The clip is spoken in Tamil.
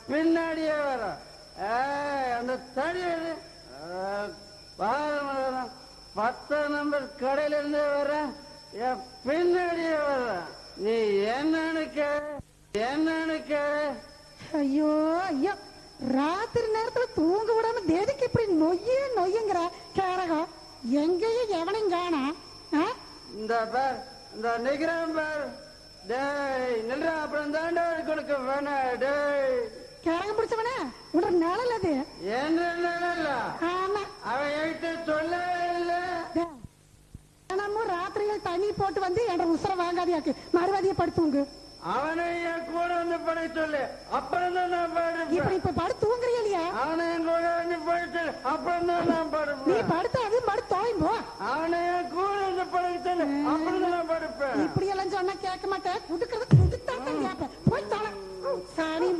பின்னாடியே வர அந்த தடி 10 நம்பர் கடையில இருந்தே வர என் பின்னாடியே வர நீ என்னன்னு ஐயோ ஐயோ ராத்திரி நேரத்துல தூங்க விடாம தேதிக்கு இப்படி நொய்யுங்கிற கேரகம் எங்கேயும் எவனையும் காணா இந்த பேர் இந்த நிகரம் பேர் டேய் நில்றா அப்புறம் தாண்டா கொடுக்க வேணா டேய் கேரகம் பிடிச்சவன உன்னோட நிழல் அது என்ன நிழல் ஆமா அவன் என்கிட்ட சொல்லவே இல்லை தினமும் ராத்திரியில தண்ணி போட்டு வந்து என்ற உசுர வாங்காதியாக்கு மறுவாதியை படுத்துங்க அவனை என் கூட வந்து படை சொல்லு அப்புறம் தான் நான் பாடுறேன் இப்ப படுத்து தூங்குறியா இல்லையா அவனை என் கூட வந்து படை சொல்லு அப்புறம் தான் நான் பாடுறேன் நீ படுத்த அது படுத்து தோயும் போ அவனை என் கூட வந்து படை சொல்லு அப்புறம் தான் நான் படுப்பேன் இப்படி எல்லாம் சொன்னா கேட்க மாட்டேன் குடுக்கறது குடுத்தா கேட்பேன் போய் தலை சாணி